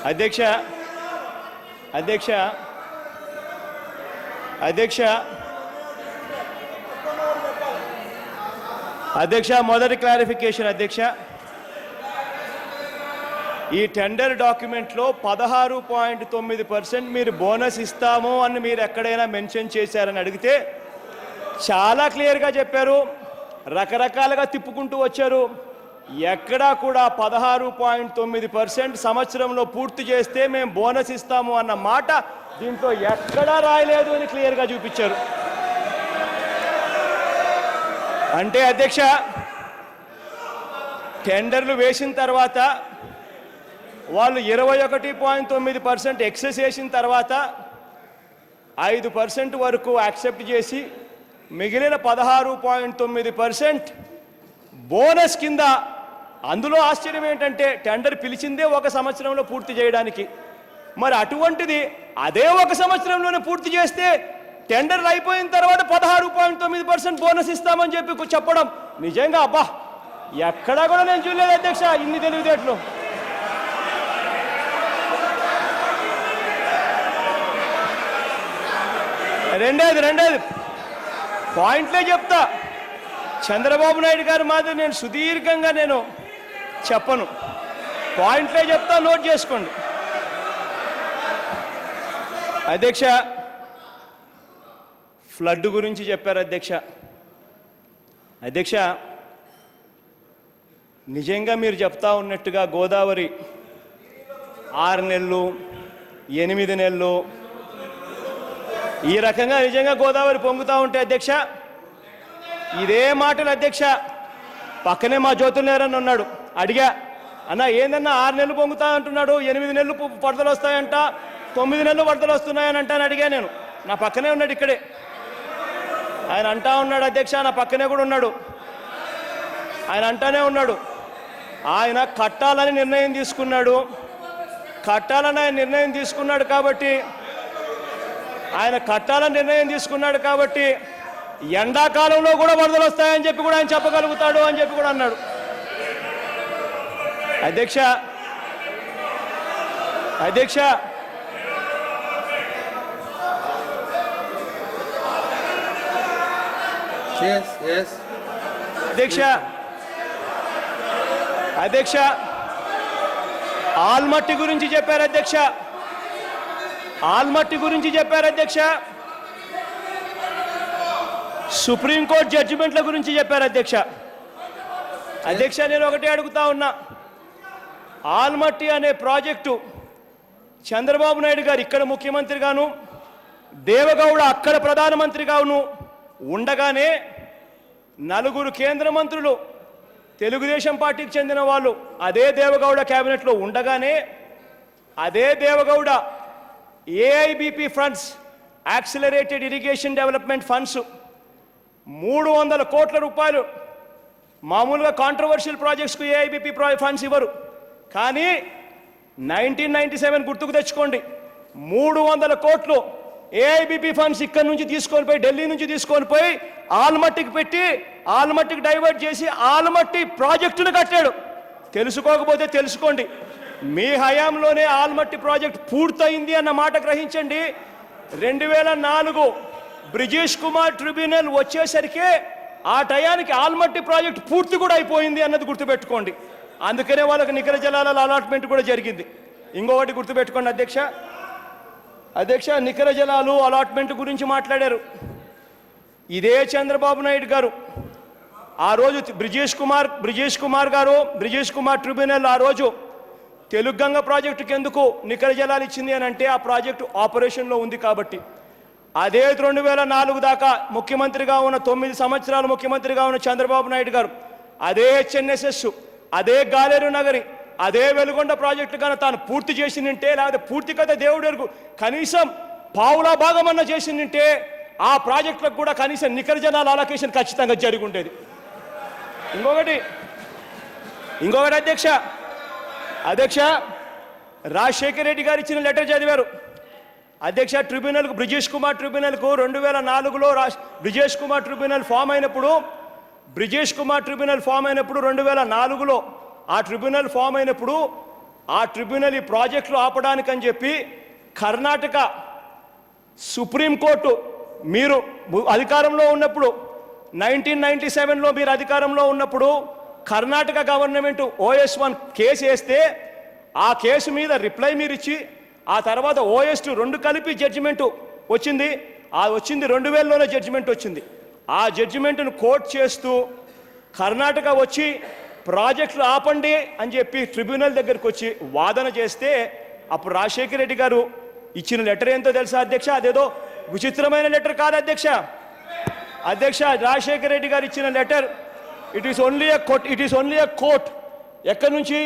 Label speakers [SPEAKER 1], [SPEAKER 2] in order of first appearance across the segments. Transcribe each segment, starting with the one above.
[SPEAKER 1] అధ్యక్ష అధ్యక్ష అధ్యక్ష అధ్యక్ష మొదటి క్లారిఫికేషన్ అధ్యక్ష, ఈ టెండర్ డాక్యుమెంట్లో 16.9% మీరు బోనస్ ఇస్తాము అని మీరు ఎక్కడైనా మెన్షన్ చేశారని అడిగితే చాలా క్లియర్గా చెప్పారు, రకరకాలుగా తిప్పుకుంటూ వచ్చారు. ఎక్కడా కూడా 16.9% సంవత్సరంలో పూర్తి చేస్తే మేము బోనస్ ఇస్తాము అన్న మాట దీంట్లో ఎక్కడా రాయలేదు అని క్లియర్గా చూపించారు. అంటే అధ్యక్ష, టెండర్లు వేసిన తర్వాత వాళ్ళు 21.9% ఎక్సెస్ చేసిన తర్వాత 5% వరకు యాక్సెప్ట్ చేసి మిగిలిన 16.9% బోనస్ కింద. అందులో ఆశ్చర్యం ఏంటంటే టెండర్ పిలిచిందే 1 సంవత్సరంలో పూర్తి చేయడానికి. మరి అటువంటిది అదే 1 సంవత్సరంలోనే పూర్తి చేస్తే టెండర్లు అయిపోయిన తర్వాత 16.9% బోనస్ ఇస్తామని చెప్పి చెప్పడం నిజంగా అబ్బా, ఎక్కడా కూడా నేను చూడలేదు అధ్యక్ష ఇన్ని తెలివితేటలు. రెండేది పాయింట్లే చెప్తా. చంద్రబాబు నాయుడు గారి మాదిరి నేను సుదీర్ఘంగా నేను చెప్పను, పాయింట్లే చెప్తా, నోట్ చేసుకోండి. అధ్యక్ష, ఫ్లడ్ గురించి చెప్పారు అధ్యక్ష. అధ్యక్ష, నిజంగా మీరు చెప్తా ఉన్నట్టుగా గోదావరి 6 నెలలు 8 నెలలు ఈ రకంగా నిజంగా గోదావరి పొంగుతూ ఉంటే అధ్యక్ష, ఇదే మాటలు అధ్యక్ష, పక్కనే మా జ్యోతిర్నారాయణ ఉన్నాడు, అడిగా అన్న ఏందన్నా 6 నెలలు పొంగుతా అంటున్నాడు, 8 నెలలు వరదలు వస్తాయంట, 9 నెలలు వరదలు వస్తున్నాయని అంటాను అడిగా నేను. నా పక్కనే ఉన్నాడు ఇక్కడే, ఆయన అంటా ఉన్నాడు అధ్యక్ష, నా పక్కనే కూడా ఉన్నాడు, ఆయన అంటానే ఉన్నాడు ఆయన కట్టాలని నిర్ణయం తీసుకున్నాడు. కట్టాలని ఆయన నిర్ణయం తీసుకున్నాడు కాబట్టి ఎండాకాలంలో కూడా వరదలు వస్తాయని చెప్పి కూడా ఆయన చెప్పగలుగుతాడు అని చెప్పి కూడా అన్నాడు. అధ్యక్ష అధ్యక్ష అధ్యక్ష అధ్యక్ష ఆల్మట్టి గురించి చెప్పారు అధ్యక్ష, ఆల్మట్టి గురించి చెప్పారు అధ్యక్ష, సుప్రీంకోర్టు జడ్జిమెంట్ల గురించి చెప్పారు అధ్యక్ష. అధ్యక్ష, నేను ఒకటే అడుగుతా ఉన్నా, ఆల్మట్టి అనే ప్రాజెక్టు చంద్రబాబు నాయుడు గారు ఇక్కడ ముఖ్యమంత్రిగాను, దేవగౌడ అక్కడ ప్రధానమంత్రిగాను ఉండగానే 4 కేంద్ర మంత్రులు తెలుగుదేశం పార్టీకి చెందిన వాళ్ళు అదే దేవగౌడ క్యాబినెట్లో ఉండగానే అదే Deve Gowda AIBP funds, accelerated irrigation development funds 300 కోట్ల రూపాయలు, మామూలుగా కాంట్రవర్షియల్ ప్రాజెక్ట్స్కు ఏఐబిపి ఫండ్స్ ఇవ్వరు, కానీ 1997 గుర్తుకు తెచ్చుకోండి, 300 కోట్లు ఏఐబిపి ఫండ్స్ ఇక్కడి నుంచి తీసుకొని పోయి, ఢిల్లీ నుంచి తీసుకొని పోయి ఆల్మట్టికి పెట్టి, ఆల్మట్టికి డైవర్ట్ చేసి ఆల్మట్టి ప్రాజెక్టును కట్టాడు. తెలుసుకోకపోతే తెలుసుకోండి, మీ హయాంలోనే ఆల్మట్టి ప్రాజెక్ట్ పూర్తయింది అన్న మాట గ్రహించండి. 2004 బ్రిజేష్ కుమార్ ట్రిబ్యునల్ వచ్చేసరికి ఆ టయానికి ఆల్మట్టి ప్రాజెక్ట్ పూర్తి కూడా అయిపోయింది అన్నది గుర్తుపెట్టుకోండి. అందుకనే వాళ్ళకి నికర జలాల అలాట్మెంట్ కూడా జరిగింది. ఇంకొకటి గుర్తుపెట్టుకోండి అధ్యక్ష, నికర జలాలు అలాట్మెంట్ గురించి మాట్లాడారు. ఇదే చంద్రబాబు నాయుడు గారు ఆ రోజు బ్రిజేష్ కుమార్ ట్రిబ్యునల్ ఆ రోజు తెలుగంగ ప్రాజెక్టుకి ఎందుకు నికర జలాలు ఇచ్చింది అని అంటే ఆ ప్రాజెక్టు ఆపరేషన్లో ఉంది కాబట్టి. అదే 2004 దాకా ముఖ్యమంత్రిగా ఉన్న 9 సంవత్సరాలు ముఖ్యమంత్రిగా ఉన్న చంద్రబాబు నాయుడు గారు అదే హెచ్ఎన్ఎస్ఎస్, అదే గాలేరు నగరి, అదే వెలుగొండ ప్రాజెక్టు కన్నా తాను పూర్తి చేసిందంటే, లేకపోతే పూర్తి కదా దేవుడు ఎరుగు, కనీసం పావులా భాగమన్నా చేసిందంటే ఆ ప్రాజెక్టులకు కూడా కనీసం నికర జలాల అలొకేషన్ ఖచ్చితంగా జరిగి ఉండేది. ఇంకొకటి అధ్యక్ష, రాజశేఖర రెడ్డి గారు ఇచ్చిన లెటర్ చదివారు అధ్యక్ష. ట్రిబ్యునల్కు బ్రిజేష్ కుమార్ ట్రిబ్యునల్కు 2004లో బ్రిజేష్ కుమార్ ట్రిబ్యునల్ ఫామ్ అయినప్పుడు 2004లో ఆ ట్రిబ్యునల్ ఫామ్ అయినప్పుడు ఆ ట్రిబ్యునల్ ఈ ప్రాజెక్టులు ఆపడానికని చెప్పి కర్ణాటక సుప్రీంకోర్టు మీరు అధికారంలో ఉన్నప్పుడు 1997లో మీరు అధికారంలో ఉన్నప్పుడు కర్ణాటక గవర్నమెంట్ OS1 కేసు వేస్తే ఆ కేసు మీద రిప్లై మీరు ఇచ్చి ఆ తర్వాత OS2 రెండు కలిపి జడ్జిమెంట్ వచ్చింది. ఆ వచ్చింది 2000లోనే జడ్జిమెంట్ వచ్చింది. ఆ జడ్జిమెంట్ను కోట్ చేస్తూ కర్ణాటక వచ్చి ప్రాజెక్టులు ఆపండి అని చెప్పి ట్రిబ్యునల్ దగ్గరికి వచ్చి వాదన చేస్తే అప్పుడు రాజశేఖర రెడ్డి గారు ఇచ్చిన లెటర్ ఏంటో తెలుసా అధ్యక్ష? అదేదో విచిత్రమైన లెటర్ కాదు అధ్యక్ష. రాజశేఖర రెడ్డి గారు ఇచ్చిన letter it is only a quote. ఎక్కడి నుంచి?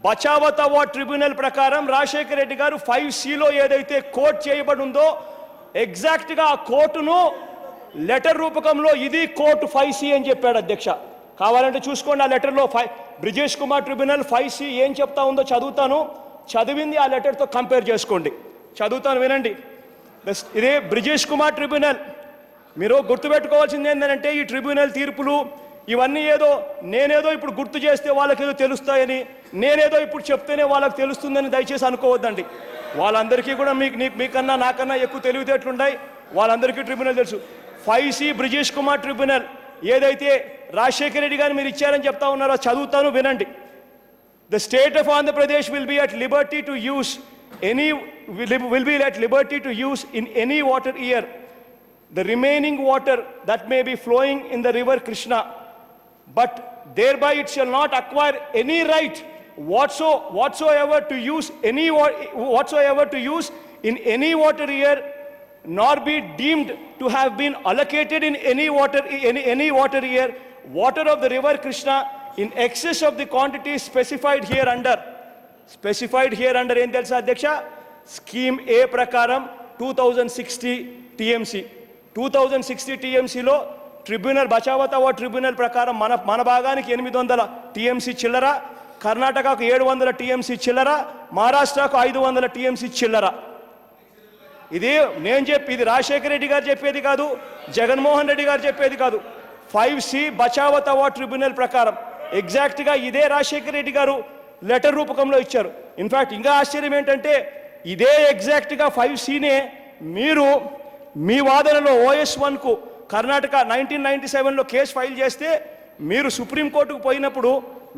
[SPEAKER 1] బచావత్ అవార్డ్ ట్రిబ్యునల్ ప్రకారం రాజశేఖర రెడ్డి గారు 5Cలో ఏదైతే కోట్ చేయబడి ఉందో ఎగ్జాక్ట్గా ఆ కోర్టును లెటర్ రూపకంలో ఇది కోర్టు 5C అని చెప్పాడు అధ్యక్ష. కావాలంటే చూసుకోండి ఆ లెటర్లో బ్రిజేష్ కుమార్ ట్రిబ్యునల్ 5C ఏం చెప్తా ఉందో చదువుతాను. చదివింది ఆ లెటర్తో కంపేర్ చేసుకోండి. చదువుతాను వినండి. ఇదే బ్రిజేష్ కుమార్ ట్రిబ్యునల్. మీరు గుర్తుపెట్టుకోవాల్సింది ఏంటంటే ఈ ట్రిబ్యునల్ తీర్పులు ఇవన్నీ నేనేదో ఇప్పుడు గుర్తు చేస్తే వాళ్ళకేదో తెలుస్తాయని, నేనేదో ఇప్పుడు చెప్తేనే వాళ్ళకి తెలుస్తుందని దయచేసి అనుకోవద్దండి. వాళ్ళందరికీ కూడా మీకన్నా నాకన్నా ఎక్కువ తెలివితేటలున్నాయి. వాళ్ళందరికీ ట్రిబ్యునల్ తెలుసు. 5C బ్రిజేష్ కుమార్ ట్రిబ్యునల్ ఏదైతే రాజశేఖర రెడ్డి గారు మీరు ఇచ్చారని చెప్తా ఉన్నారో చదువుతాను వినండి. The state of Andhra Pradesh will be at liberty to use in any water year the remaining water that may be flowing in the river Krishna, but thereby it shall not acquire any right whatsoever to use in any water year, nor be deemed to have been allocated in any water year water of the river Krishna in excess of the quantity specified hereunder ఏం తెలుసా అధ్యక్ష? Scheme ఏ ప్రకారం 2060 TMC 2060 TMCలో tribunal Bachawat award tribunal ప్రకారం మన భాగానికి 800 TMC చిల్లర, కర్ణాటకకు 700 TMC చిల్లర, మహారాష్ట్రకు 500 TMC చిల్లర. ఇది ఇది రాజశేఖర రెడ్డి గారు చెప్పేది కాదు, జగన్మోహన్ రెడ్డి గారు చెప్పేది కాదు. 5C బచావత్ అవార్డ్ ట్రిబ్యునల్ ప్రకారం ఎగ్జాక్ట్గా ఇదే రాజశేఖర రెడ్డి గారు లెటర్ రూపకంలో ఇచ్చారు. ఇన్ఫ్యాక్ట్ ఇంకా ఆశ్చర్యం ఏంటంటే ఇదే ఎగ్జాక్ట్గా 5Cనే మీరు మీ వాదనలో OS1కు కర్ణాటక 1997లో కేసు ఫైల్ చేస్తే మీరు సుప్రీంకోర్టుకు పోయినప్పుడు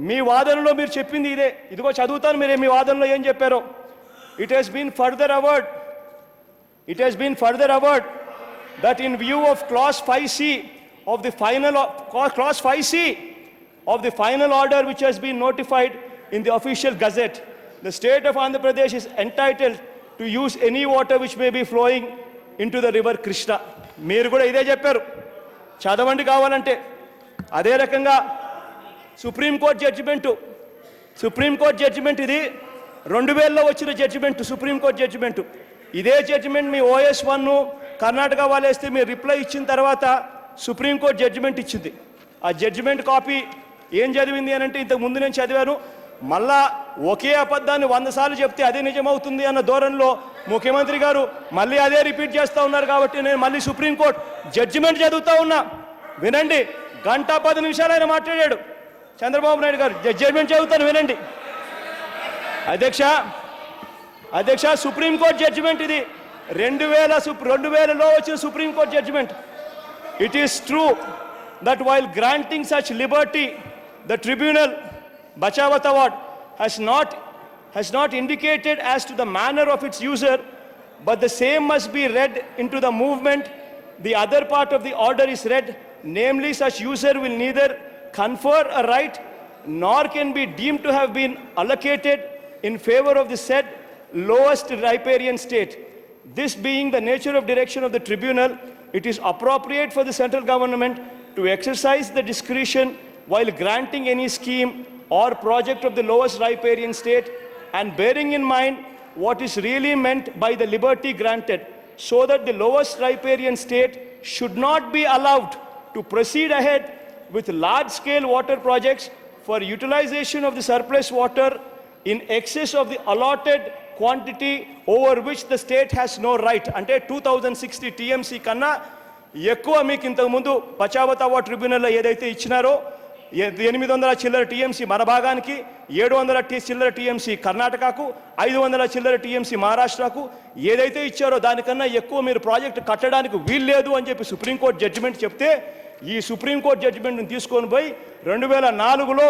[SPEAKER 1] మీ వాదనలో మీరు చెప్పింది ఇదే. ఇదిగో చదువుతాను మీరు మీ వాదనలో ఏం చెప్పారో. It has been further averred that in view of clause 5C of the final order which has been notified in the official gazette, the state of Andhra Pradesh is entitled to use any water which may be flowing into the river Krishna. మీరు కూడా ఇదే చెప్పారు, చదవండి కావాలంటే. అదే రకంగా supreme court judgement ఇది 2000లో వచ్చిన జడ్జిమెంట్, సుప్రీంకోర్టు జడ్జిమెంట్. ఇదే జడ్జిమెంట్ మీ OS1 కర్ణాటక వాళ్ళు వేస్తే మీరు రిప్లై ఇచ్చిన తర్వాత సుప్రీంకోర్టు జడ్జిమెంట్ ఇచ్చింది. ఆ జడ్జిమెంట్ కాపీ ఏం చదివింది అని అంటే ఇంతకు ముందు నేను చదివాను. మళ్ళా ఒకే అబద్ధాన్ని 100 సార్లు చెప్తే అదే నిజమవుతుంది అన్న ధోరణిలో ముఖ్యమంత్రి గారు మళ్ళీ అదే రిపీట్ చేస్తూ ఉన్నారు. కాబట్టి నేను మళ్ళీ సుప్రీంకోర్టు జడ్జిమెంట్ చదువుతూ ఉన్నా వినండి. 1:10 నిమిషాలు ఆయన మాట్లాడాడు చంద్రబాబు నాయుడు గారు. జడ్జిమెంట్ చదువుతాను వినండి అధ్యక్ష. సుప్రీంకోర్టు జడ్జిమెంట్ ఇది 2000లో వచ్చిన supreme court judgement. It is true that while granting such liberty, the tribunal Bachawat Award has not indicated as to the manner of its user, but the same must be read into the movement. The other part of the order is read, namely such user will neither confer a right nor can be deemed to have been allocated in favor of the said lowest riparian state. This being the nature of direction of the tribunal, it is appropriate for the central government to exercise the discretion while granting any scheme or project of the lowest riparian state, and bearing in mind what is really meant by the liberty granted, so that the lowest riparian state should not be allowed to proceed ahead with large-scale water projects for utilization of the surplus water in excess of the allotted quantity over which the state has no right. అంటే 2060 TMC కన్నా ఎక్కువ మీకు ఇంతకు ముందు Bachawat award ట్రిబ్యునల్లో ఏదైతే ఇచ్చినారో 800 చిల్లర TMC మన భాగానికి, 700 చిల్లర టీఎంసీ కర్ణాటకకు, 500 చిల్లర టీఎంసీ మహారాష్ట్రకు ఏదైతే ఇచ్చారో దానికన్నా ఎక్కువ మీరు ప్రాజెక్టు కట్టడానికి వీల్లేదు అని చెప్పి సుప్రీంకోర్టు జడ్జిమెంట్ చెప్తే, ఈ సుప్రీంకోర్టు జడ్జిమెంట్ని తీసుకొని పోయి 2004లో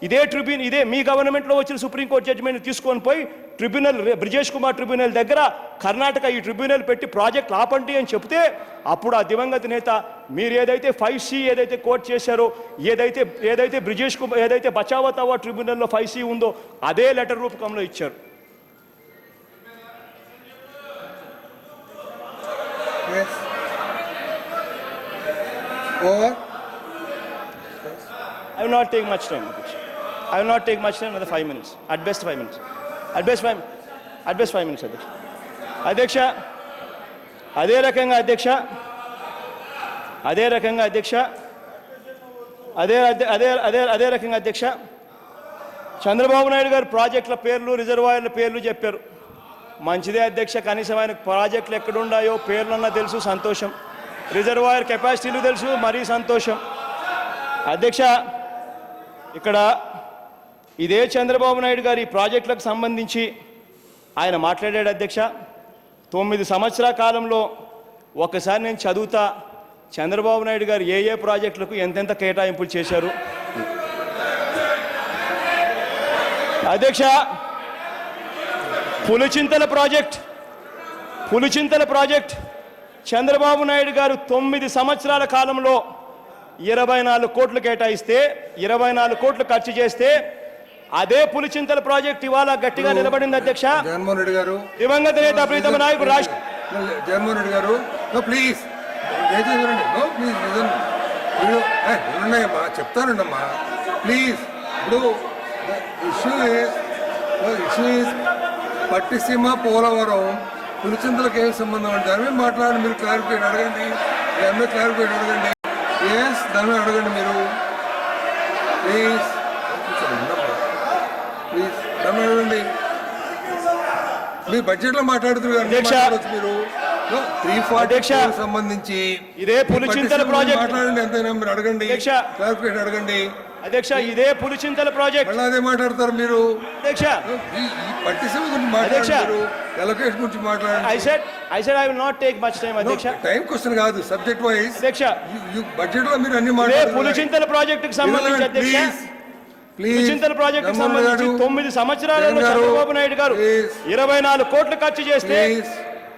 [SPEAKER 1] ఇదే మీ గవర్నమెంట్లో వచ్చిన సుప్రీంకోర్టు జడ్జిమెంట్ తీసుకొని పోయి ట్రిబ్యునల్, బ్రిజేష్ కుమార్ ట్రిబ్యునల్ దగ్గర కర్ణాటక ఈ ట్రిబ్యునల్ పెట్టి ప్రాజెక్ట్ ఆపండి అని చెప్తే, అప్పుడు ఆ దివంగత నేత మీరు ఏదైతే 5C ఏదైతే కోర్టు చేశారో, ఏదైతే బ్రిజేష్ కుమార్ ఏదైతే బచావో తవా ట్రిబ్యునల్లో 5C ఉందో అదే లెటర్ రూపకంలో ఇచ్చారు. I will not take much time. I will not take much time, another 5 minutes. At best 5 minutes. At best 5 minutes, అధ్యక్ష. అదే రకంగా అధ్యక్ష చంద్రబాబు నాయుడు గారు ప్రాజెక్టుల పేర్లు, రిజర్వాయర్ల పేర్లు చెప్పారు. మంచిదే అధ్యక్ష, కనీసం ఆయన ప్రాజెక్టులు ఎక్కడున్నాయో పేర్లన్నా తెలుసు, సంతోషం. రిజర్వాయర్ కెపాసిటీలు తెలుసు, మరీ సంతోషం. అధ్యక్ష, ఇక్కడ ఇదే చంద్రబాబు నాయుడు గారి ఈ ప్రాజెక్టులకు సంబంధించి ఆయన మాట్లాడాడు అధ్యక్ష. 9 సంవత్సరాల కాలంలో ఒకసారి నేను చదువుతా చంద్రబాబు నాయుడు గారు ఏ ప్రాజెక్టులకు ఎంతెంత కేటాయింపులు చేశారు. అధ్యక్ష, పులిచింతల ప్రాజెక్ట్ చంద్రబాబు నాయుడు గారు 9 సంవత్సరాల కాలంలో 24 కోట్లు కేటాయిస్తే, 24 కోట్లు ఖర్చు చేస్తే, అదే పులిచింతల ప్రాజెక్ట్ ఇవాళ గట్టిగా నిలబడింది అధ్యక్ష.
[SPEAKER 2] జగన్మోహన్ రెడ్డి గారు,
[SPEAKER 1] దివంగత నేత ప్రీతమ నాయకుడు
[SPEAKER 2] జగన్మోహన్ రెడ్డి గారు, ప్లీజ్ ఉన్నాయమ్మా, చెప్తానండమ్మా ప్లీజ్. ఇప్పుడు ఇష్యూ పట్టిసీమ, పోలవరం, పులిచింతలకు ఏం సంబంధం అంటే దాని మీద మాట్లాడండి. మీరు క్లారిఫికేషన్ అడగండి, దాని మీద క్లారిఫికేషన్ అడగండి. దాని మీద అడగండి మీరు ప్లీజ్. దాని మీద అడగండి. మీరు బడ్జెట్ లో మాట్లాడుతున్నారు మీరు 340 సంబంధించి
[SPEAKER 1] ఇదే పులిచింతల ప్రాజెక్ట్
[SPEAKER 2] మాట్లాడండి. ఎంతైనా మీరు అడగండి, క్లారిఫికేషన్ అడగండి.
[SPEAKER 1] అధ్యక్ష, ఇదే పులిచింతల ప్రాజెక్ట్
[SPEAKER 2] మళ్ళీ అదే మాట్లాడతారు మీరు.
[SPEAKER 1] అధ్యక్ష,
[SPEAKER 2] పట్టిసీమ గురించి మాట్లాడారు, ఎలకేషన్ గురించి మాట్లాడండి.
[SPEAKER 1] I said I will not take much time అధ్యక్ష.
[SPEAKER 2] టైం క్వశ్చన్ కాదు, సబ్జెక్ట్ వైజ్.
[SPEAKER 1] అధ్యక్ష,
[SPEAKER 2] బడ్జెట్ లో మీరు అన్ని మాట్లాడారు.
[SPEAKER 1] పులిచింతల ప్రాజెక్ట్ కి సంబంధించి అధ్యక్ష, పులిచింతల ప్రాజెక్ట్ కి సంబంధించి 9 సంవత్సరాలలో చంద్రబాబు నాయుడు గారు 24 కోట్లు ఖర్చు చేస్తే,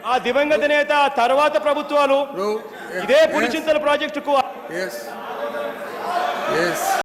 [SPEAKER 1] ఆ దివంగత నేత తర్వాత ప్రభుత్వాలు ఇదే పులిచింతల ప్రాజెక్టుకు